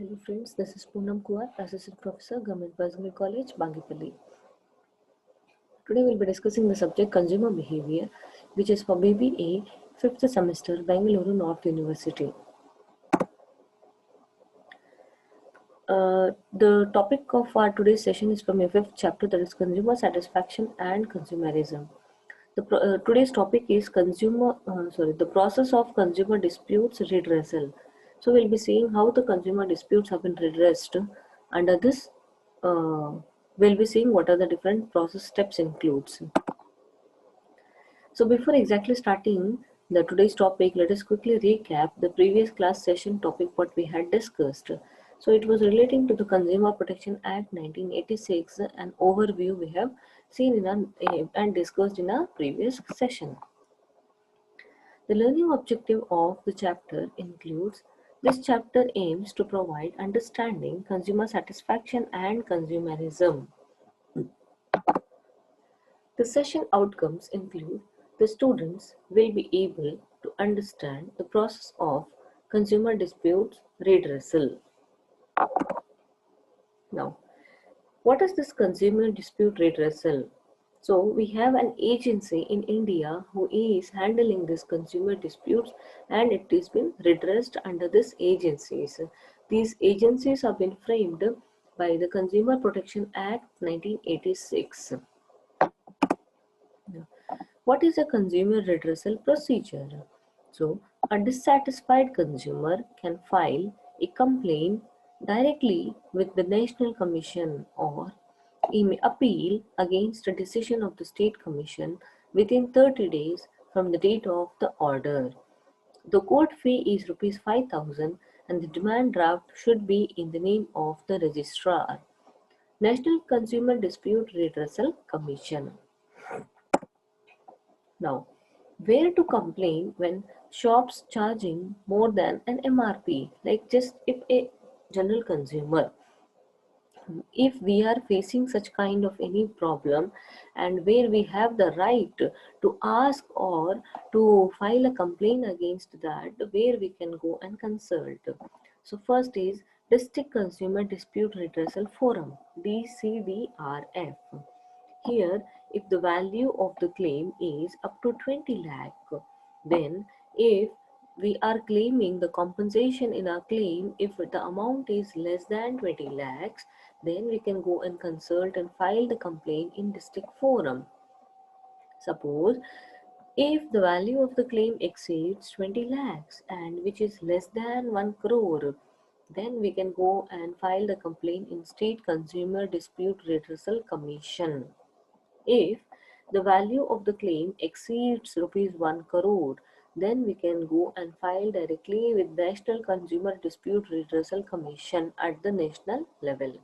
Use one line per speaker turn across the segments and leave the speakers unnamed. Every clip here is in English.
Hello friends, this is Poonam Kuar, Assistant Professor, Government Personal College, Bangipalli. Today we'll be discussing the subject Consumer Behavior, which is for BBA 5th semester, Bangalore North University. The topic of our today's session is from a 5th chapter, that is Consumer Satisfaction and Consumerism. Today's topic is the process of consumer disputes redressal. So we'll be seeing how the consumer disputes have been redressed. Under this, uh, we'll be seeing what are the different process steps includes. So before exactly starting the today's topic, let us quickly recap the previous class session topic what we had discussed. So it was relating to the Consumer Protection Act 1986, an overview we have seen in and discussed in our previous session. The learning objective of the chapter includes this chapter aims to provide understanding, consumer satisfaction and consumerism. The session outcomes include the students will be able to understand the process of consumer disputes redressal. Now, what is this consumer dispute redressal? So we have an agency in India who is handling this consumer disputes, and it has been redressed under this agencies. These agencies have been framed by the Consumer Protection Act 1986. What is a consumer redressal procedure? So, a dissatisfied consumer can file a complaint directly with the National Commission, or he may appeal against a decision of the State Commission within 30 days from the date of the order. The court fee is Rs 5,000 and the demand draft should be in the name of the registrar. National Consumer Dispute Redressal Commission. Now, where to complain when shops charging more than an MRP? Like, just if a general consumer, if we are facing such kind of any problem, and where we have the right to ask or to file a complaint against that, where we can go and consult. So first is District Consumer Dispute Redressal Forum, DCDRF. Here, if the value of the claim is up to 20 lakh, then if we are claiming the compensation in our claim, if the amount is less than 20 lakhs, then we can go and consult and file the complaint in district forum. Suppose if the value of the claim exceeds 20 lakhs and which is less than 1 crore, then we can go and file the complaint in State Consumer Dispute Redressal Commission. If the value of the claim exceeds Rs 1 crore, then we can go and file directly with National Consumer Dispute Redressal Commission at the national level.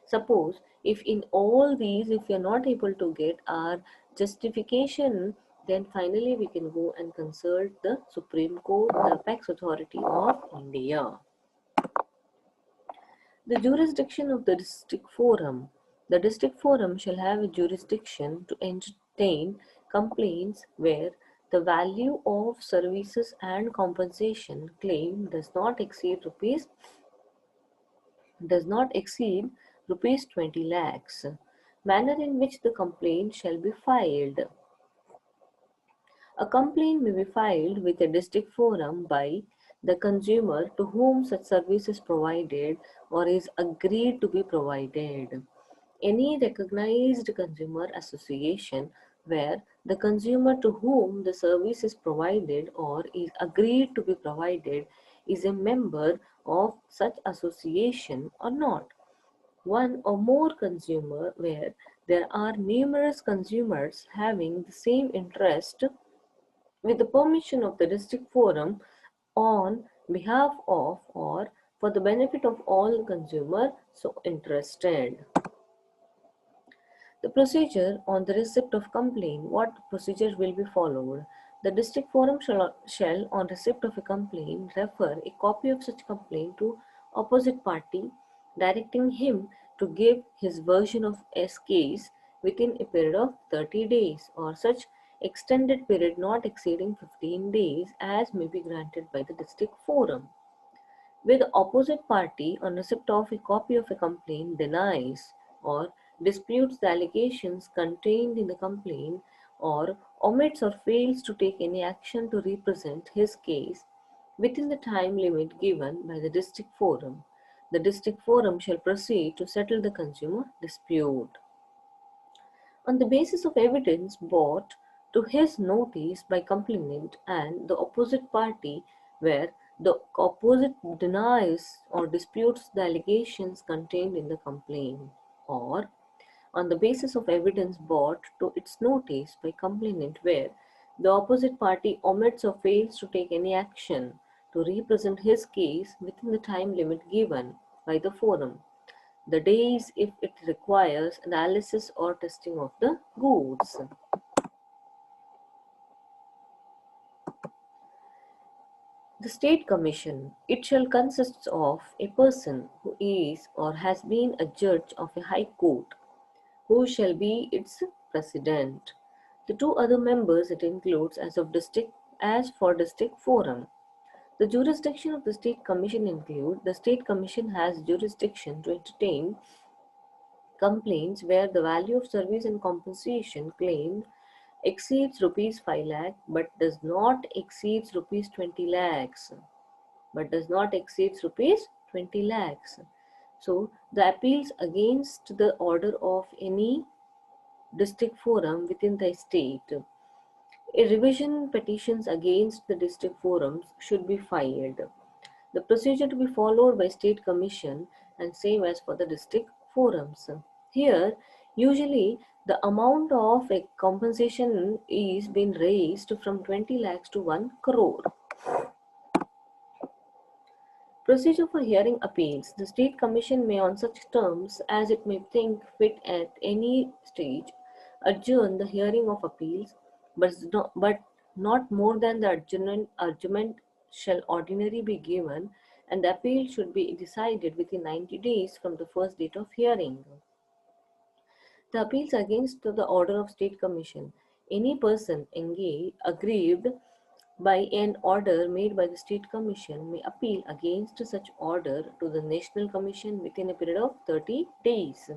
Suppose if in all these, if we are not able to get our justification, then finally we can go and consult the Supreme Court, the Apex Authority of India. The jurisdiction of the district forum. The district forum shall have a jurisdiction to entertain complaints where the value of services and compensation claim does not exceed rupees 20 lakhs. Manner in which the complaint shall be filed. A complaint may be filed with a district forum by the consumer to whom such service is provided or is agreed to be provided. Any recognized consumer association where the consumer to whom the service is provided or is agreed to be provided is a member of such association or not. One or more consumer where there are numerous consumers having the same interest with the permission of the district forum on behalf of or for the benefit of all consumers so interested. The procedure on the receipt of complaint. What procedure will be followed? The district forum shall on receipt of a complaint refer a copy of such complaint to opposite party, directing him to give his version of S case within a period of 30 days or such extended period not exceeding 15 days as may be granted by the district forum. where the opposite party, on receipt of a copy of a complaint, denies or disputes the allegations contained in the complaint, or omits or fails to take any action to represent his case within the time limit given by the district forum. The district forum shall proceed to settle the consumer dispute on the basis of evidence brought to his notice by complainant and the opposite party, where the opposite denies or disputes the allegations contained in the complaint, or on the basis of evidence brought to its notice by complainant, where the opposite party omits or fails to take any action to represent his case within the time limit given by the forum, the days if it requires analysis or testing of the goods. The State Commission, it shall consist of a person who is or has been a judge of a high court, who shall be its president. The two other members it includes as for district forum. The jurisdiction of the State Commission include the State Commission has jurisdiction to entertain complaints where the value of service and compensation claimed exceeds rupees 5 lakh but does not exceeds rupees 20 lakhs rupees 20 lakhs. So the appeals against the order of any district forum within the state, a revision petitions against the district forums should be filed. The procedure to be followed by state commission and same as for the district forums. Here, usually the amount of a compensation is being raised from 20 lakhs to 1 crore. Procedure for hearing appeals. The State Commission may, on such terms as it may think fit at any stage, adjourn the hearing of appeals, but not more than the adjournment shall ordinarily be given, and the appeal should be decided within 90 days from the first date of hearing. The appeals against the order of State Commission. Any person aggrieved by an order made by the State Commission may appeal against such order to the National Commission within a period of 30 days.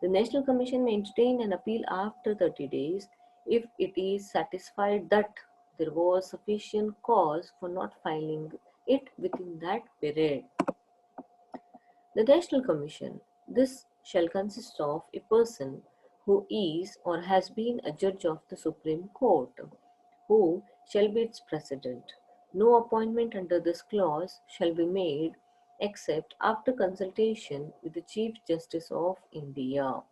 The National Commission may entertain an appeal after 30 days if it is satisfied that there was sufficient cause for not filing it within that period. The National Commission. This shall consist of a person who is or has been a judge of the Supreme Court, who shall be its president. No appointment under this clause shall be made except after consultation with the Chief Justice of India.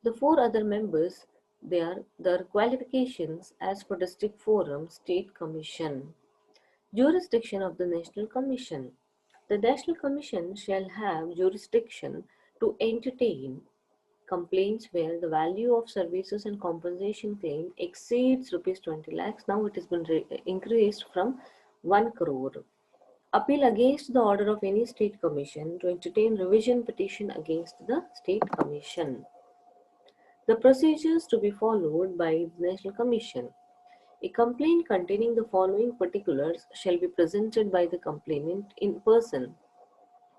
The four other members, they are their qualifications as per District Forum State Commission. Jurisdiction of the National Commission. The National Commission shall have jurisdiction to entertain complaints where the value of services and compensation claim exceeds rupees 20 lakhs. Now it has been increased from 1 crore. Appeal against the order of any state commission to entertain revision petition against the state commission. The procedures to be followed by the National Commission. A complaint containing the following particulars shall be presented by the complainant in person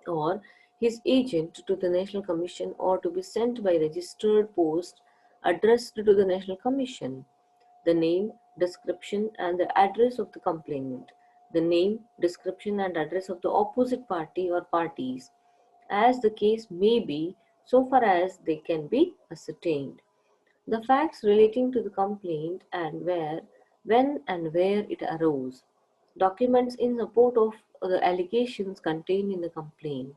or his agent to the National Commission, or to be sent by registered post addressed to the National Commission. The name, description and the address of the complainant. The name, description and address of the opposite party or parties, as the case may be, so far as they can be ascertained. The facts relating to the complaint and when and where it arose. Documents in support of the allegations contained in the complaint.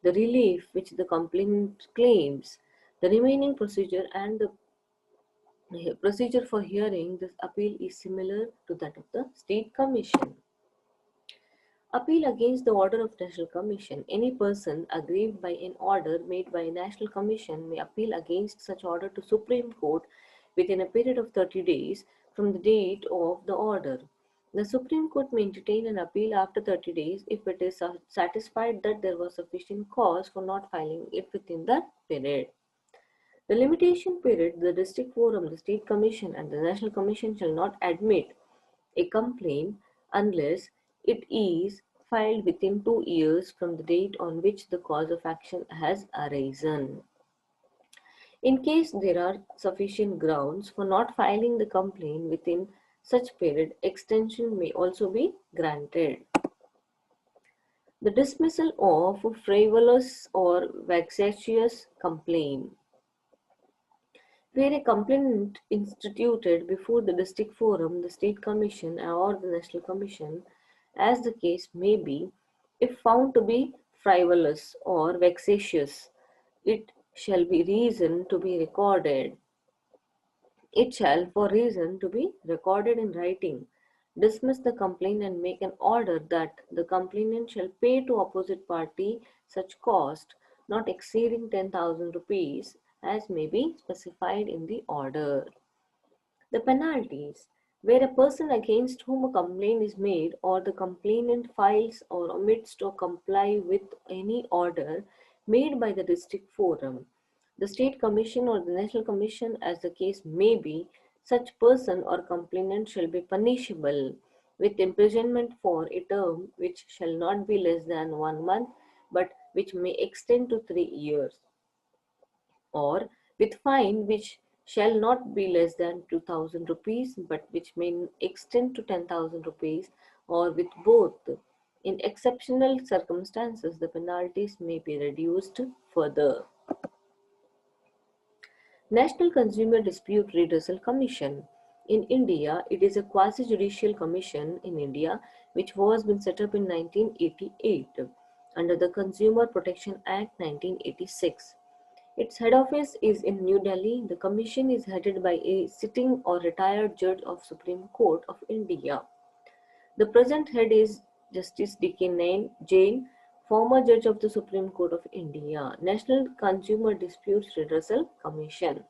The relief which the complainant claims. The remaining procedure and the procedure for hearing this appeal is similar to that of the State Commission. Appeal against the order of National Commission. Any person aggrieved by an order made by a National Commission may appeal against such order to Supreme Court within a period of 30 days from the date of the order. The Supreme Court may entertain an appeal after 30 days if it is satisfied that there was sufficient cause for not filing it within that period. The limitation period, the District Forum, the State Commission and the National Commission shall not admit a complaint unless it is filed within 2 years from the date on which the cause of action has arisen. In case there are sufficient grounds for not filing the complaint within such period, extension may also be granted. The dismissal of frivolous or vexatious complaint. Where a complaint instituted before the district forum, the state commission, or the national commission, as the case may be, if found to be frivolous or vexatious, it shall be reason to be recorded. It shall, for reason to be recorded in writing, dismiss the complaint and make an order that the complainant shall pay to opposite party such cost not exceeding 10,000 rupees as may be specified in the order. The penalties, where a person against whom a complaint is made or the complainant files or omits to comply with any order made by the district forum, the state commission or the national commission as the case may be, such person or complainant shall be punishable with imprisonment for a term which shall not be less than 1 month but which may extend to 3 years, or with fine which shall not be less than 2,000 rupees but which may extend to 10,000 rupees, or with both. In exceptional circumstances, the penalties may be reduced further. National Consumer Dispute Redressal Commission. In India, it is a quasi-judicial commission in India which was been set up in 1988 under the Consumer Protection Act 1986. Its head office is in New Delhi. The commission is headed by a sitting or retired judge of Supreme Court of India. The present head is Justice D.K. Jain, former judge of the Supreme Court of India. National Consumer Disputes Redressal Commission.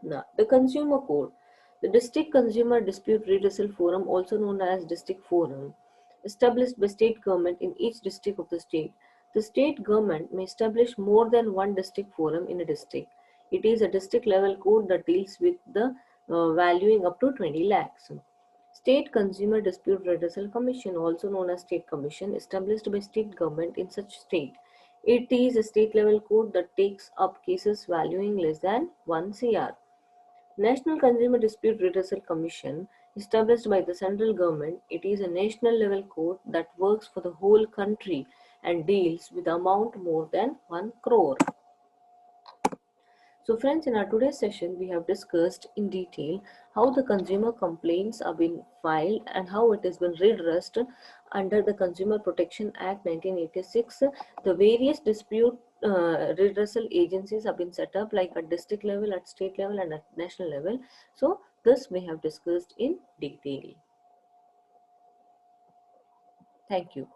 Now, the Consumer Court. The District Consumer Dispute Redressal Forum, also known as District Forum, established by state government in each district of the state. The state government may establish more than one district forum in a district. It is a district level court that deals with the valuing up to 20 lakhs. State Consumer Dispute Redressal Commission, also known as State Commission, established by state government in such state. It is a state level court that takes up cases valuing less than 1 CR. National Consumer Dispute Redressal Commission, established by the central government, it is a national level court that works for the whole country and deals with amount more than 1 crore. So friends, in our today's session, we have discussed in detail how the consumer complaints are being filed and how it has been redressed under the Consumer Protection Act 1986. The various dispute redressal agencies have been set up like at district level, at state level and at national level. So this we have discussed in detail. Thank you.